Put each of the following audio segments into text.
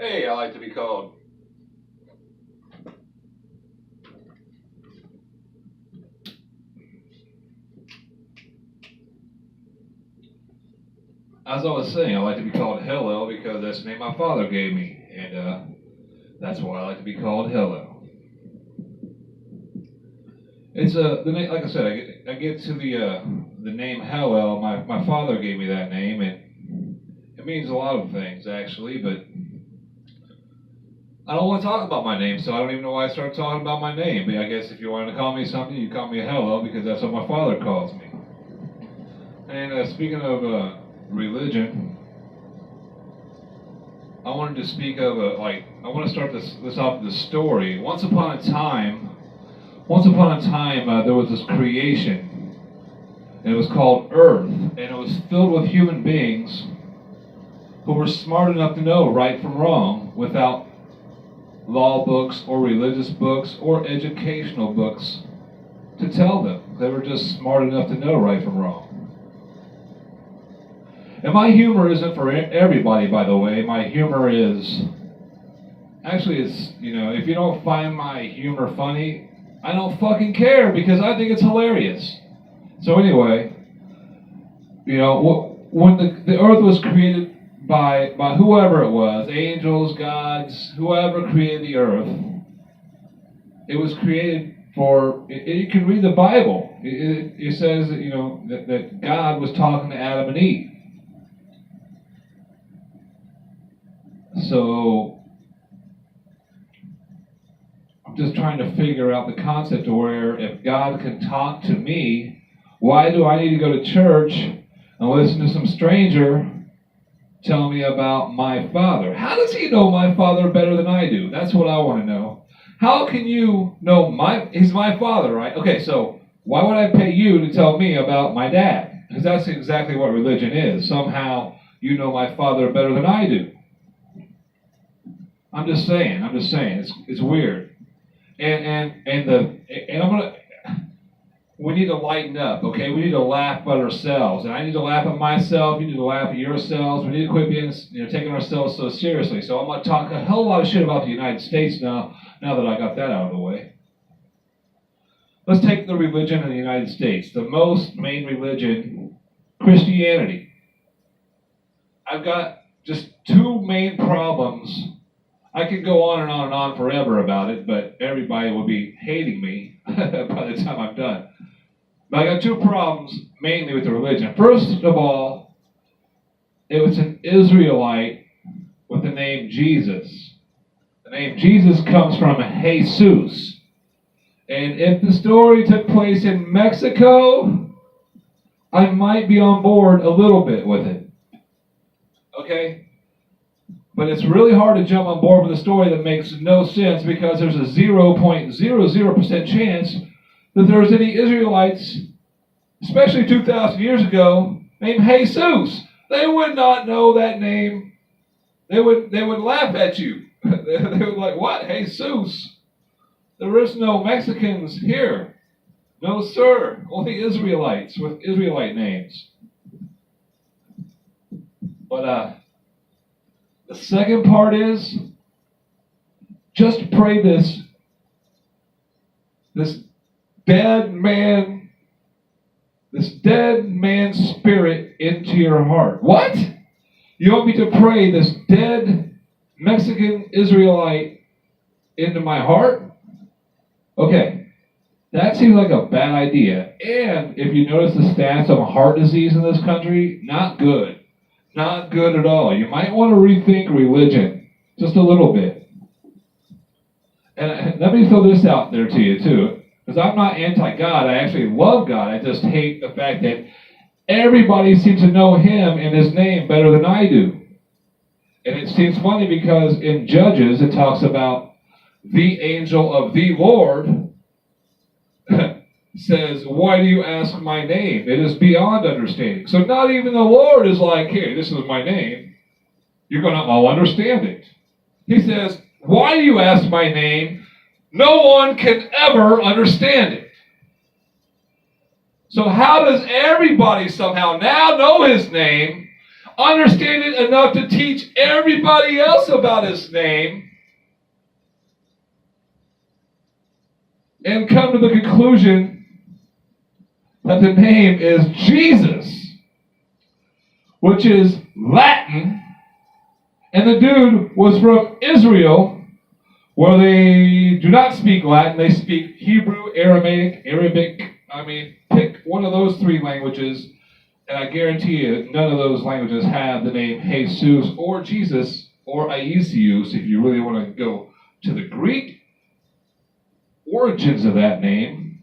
Hey, I like to be called. As I was saying, I like to be called Halel because that's the name my father gave me, and that's why I like to be called Halel. It's the name, like I said, I get to the name Halel. My father gave me that name, and it means a lot of things actually, but I don't want to talk about my name, so I don't even know why I started talking about my name. But I guess if you wanted to call me something, you call me a Halel because that's what my father calls me. And speaking of religion, I wanted to speak of I want to start this off with a story. Once upon a time, there was this creation, and it was called Earth, and it was filled with human beings who were smart enough to know right from wrong without law books or religious books or educational books to tell them. They were just smart enough to know right from wrong. And my humor isn't for everybody, by the way. My humor is, actually, if you don't find my humor funny, I don't fucking care because I think it's hilarious. So anyway, when the earth was created by whoever it was, angels, gods, whoever created the earth, it was created for, you can read the Bible. It says that God was talking to Adam and Eve. So I'm just trying to figure out the concept of where if God can talk to me, why do I need to go to church and listen to some stranger tell me about my father? How does he know my father better than I do? That's what I want to know. How can you know he's my father, right? Okay, so why would I pay you to tell me about my dad? Because that's exactly what religion is. Somehow you know my father better than I do. I'm just saying. It's weird. We need to lighten up, okay? We need to laugh at ourselves. And I need to laugh at myself. You need to laugh at yourselves. We need to quit being, taking ourselves so seriously. So I'm going to talk a hell of a lot of shit about the United States now that I got that out of the way. Let's take the religion in the United States. The most main religion, Christianity. I've got just two main problems. I could go on and on and on forever about it, but everybody will be hating me by the time I'm done. But I got two problems mainly with the religion. First of all, it was an Israelite with the name Jesus. The name Jesus comes from Jesus. And if the story took place in Mexico, I might be on board a little bit with it. Okay? But it's really hard to jump on board with a story that makes no sense because there's a 0.00% chance that there's any Israelites, especially 2,000 years ago, named Jesus. They would not know that name. They would laugh at you. They would be like, what? Jesus? There is no Mexicans here. No, sir. Only Israelites with Israelite names. But, the second part is, just pray this dead man spirit into your heart. What? You want me to pray this dead Mexican Israelite into my heart? Okay, that seems like a bad idea. And if you notice the stats of heart disease in this country, not good. Not good at all. You might want to rethink religion just a little bit. And let me throw this out there to you too, because I'm not anti-God. I actually love God. I just hate the fact that everybody seems to know Him and His name better than I do. And it seems funny because in Judges it talks about the angel of the Lord says, why do you ask my name? It is beyond understanding. So not even the Lord is like, here, this is my name. You're going to all understand it. He says, why do you ask my name? No one can ever understand it. So how does everybody somehow now know His name? understand it enough to teach everybody else about his name, and come to the conclusion that the name is Jesus, which is Latin, and the dude was from Israel, where they do not speak Latin, they speak Hebrew, Arabic, pick one of those three languages, and I guarantee you, none of those languages have the name Jesus or Jesus or Aesius, if you really want to go to the Greek origins of that name.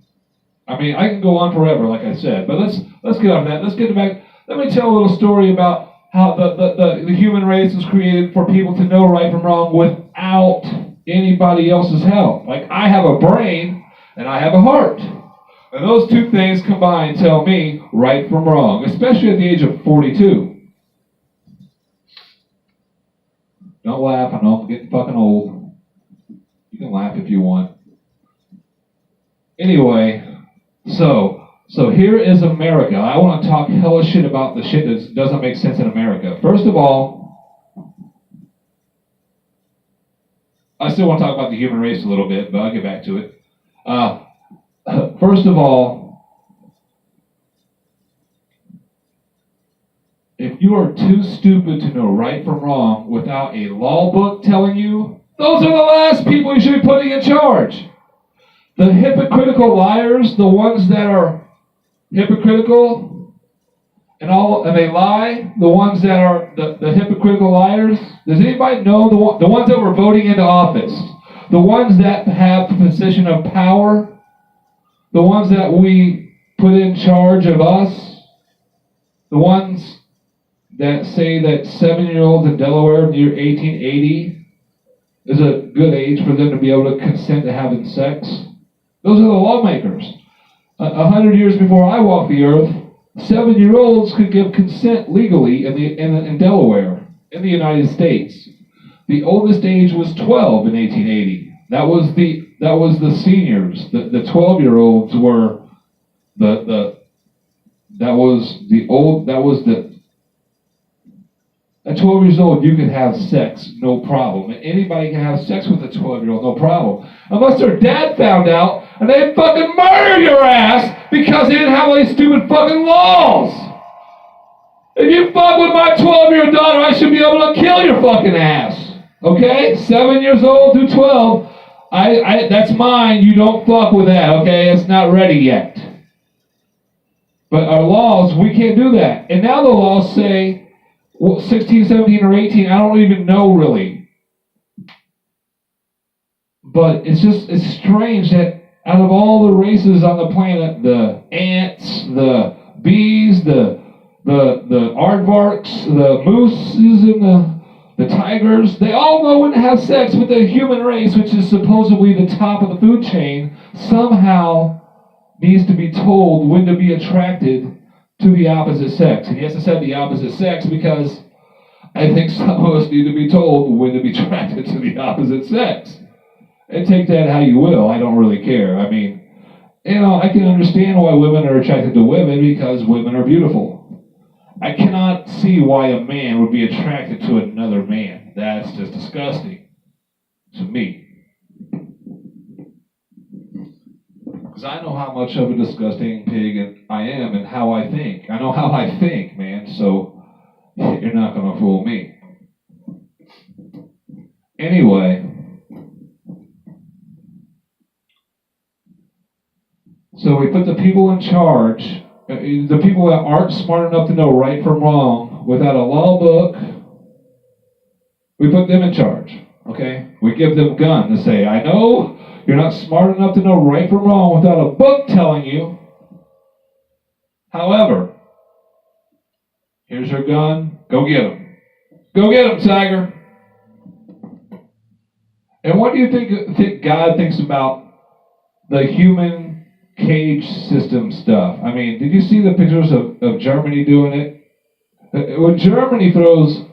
I can go on forever, like I said, but let's get off that. Let's get back. Let me tell a little story about how the human race was created for people to know right from wrong without anybody else's help. Like, I have a brain and I have a heart. And those two things combined tell me right from wrong, especially at the age of 42. Don't laugh, I know I'm getting fucking old. You can laugh if you want. Anyway, so here is America. I want to talk hella shit about the shit that doesn't make sense in America. First of all, I still want to talk about the human race a little bit, but I'll get back to it. First of all, if you are too stupid to know right from wrong without a law book telling you, those are the last people you should be putting in charge. The hypocritical liars, the ones that are hypocritical and they lie, the ones that are the hypocritical liars. Does anybody know the ones that were voting into office? The ones that have the position of power? The ones that we put in charge of us? The ones that say that 7-year-olds in Delaware in the year 1880 is a good age for them to be able to consent to having sex? Those are the lawmakers. 100 years before I walked the earth, 7-year-olds could give consent legally in Delaware, in the United States. The oldest age was 12 in 1880. That was the seniors. The 12-year-olds were at 12 years old, you could have sex, no problem. And anybody can have sex with a 12-year-old, no problem. Unless their dad found out and they'd fucking murder your ass because they didn't have any stupid fucking laws. If you fuck with my 12-year-old daughter, I should be able to kill your fucking ass. Okay? 7 years old to 12, that's mine. You don't fuck with that, okay? It's not ready yet. But our laws, we can't do that. And now the laws say, 16, 17, or 18, I don't even know really. But it's strange that out of all the races on the planet, the ants, the bees, the aardvarks, the mooses, and the tigers, they all know when to have sex, with the human race, which is supposedly the top of the food chain, somehow needs to be told when to be attracted to the opposite sex. And yes, I said the opposite sex because I think some of us need to be told when to be attracted to the opposite sex. And take that how you will. I don't really care. I can understand why women are attracted to women because women are beautiful. I cannot see why a man would be attracted to another man. That's just disgusting to me. Because I know how much of a disgusting pig I am and how I think. I know how I think, man, so you're not going to fool me. Anyway, so we put the people in charge, the people that aren't smart enough to know right from wrong, without a law book, we put them in charge, okay? We give them a gun to say, I know you're not smart enough to know right from wrong without a book telling you. However, here's your gun. Go get him. Go get him, Tiger. And what do you think God thinks about the human cage system stuff? I mean, did you see the pictures of Germany doing it? When Germany throws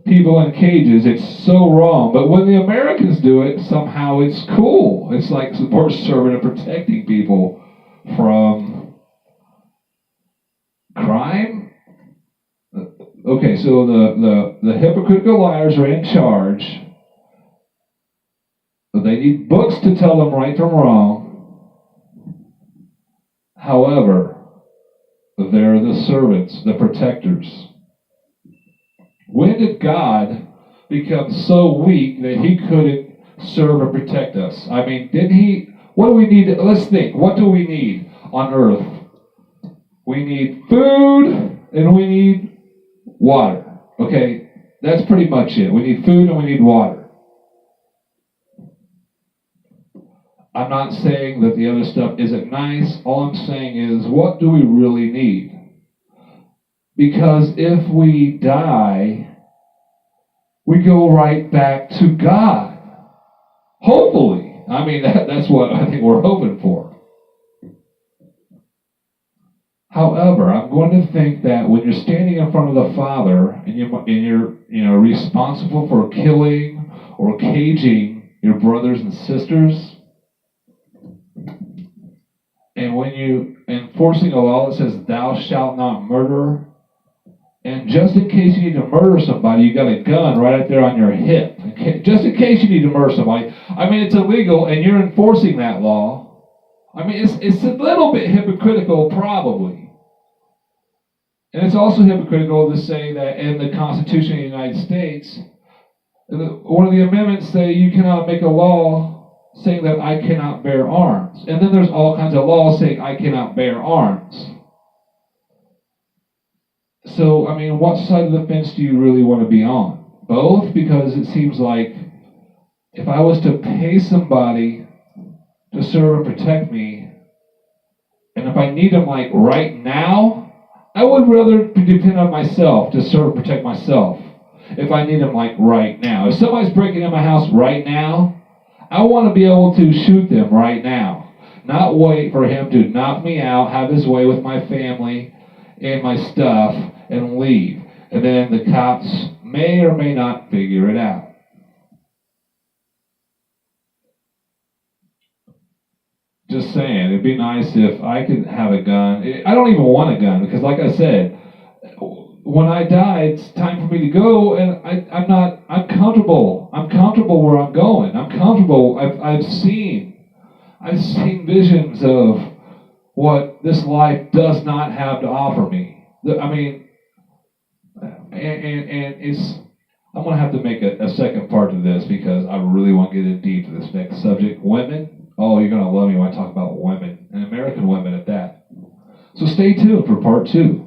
people in cages, it's so wrong. But when the Americans do it, somehow it's cool. It's like we're serving and protecting people from crime. Okay, so the hypocritical liars are in charge. But they need books to tell them right from wrong. However, they're the servants, the protectors. When did God become so weak that he couldn't serve and protect us? I mean, didn't he? What do we need? Let's think. What do we need on earth? We need food and we need water. Okay? That's pretty much it. We need food and we need water. I'm not saying that the other stuff isn't nice. All I'm saying is, what do we really need? Because if we die, we go right back to God. Hopefully. I mean, that's what I think we're hoping for. However, I'm going to think that when you're standing in front of the Father and you're responsible for killing or caging your brothers and sisters, and when you enforcing a law that says thou shalt not murder, and just in case you need to murder somebody, you got a gun right up there on your hip. Just in case you need to murder somebody. I mean, it's illegal, and you're enforcing that law. I mean, it's a little bit hypocritical, probably. And it's also hypocritical to say that in the Constitution of the United States, one of the amendments say you cannot make a law saying that I cannot bear arms. And then there's all kinds of laws saying I cannot bear arms. So, I mean, what side of the fence do you really want to be on? Both? Because it seems like if I was to pay somebody to serve and protect me, and if I need them like right now, I would rather depend on myself to serve and protect myself if I need them like right now. If somebody's breaking in my house right now, I want to be able to shoot them right now. Not wait for him to knock me out, have his way with my family and my stuff, and leave. And then the cops may or may not figure it out. Just saying, it'd be nice if I could have a gun. I don't even want a gun, because like I said, when I die, it's time for me to go, and I'm comfortable. I'm comfortable where I'm going. I'm comfortable. I've seen visions of what this life does not have to offer me. I mean, and it's, I'm going to have to make a second part to this, because I really want to get in deep to this next subject. Women, oh, you're going to love me when I talk about women, and American women at that. So stay tuned for part 2.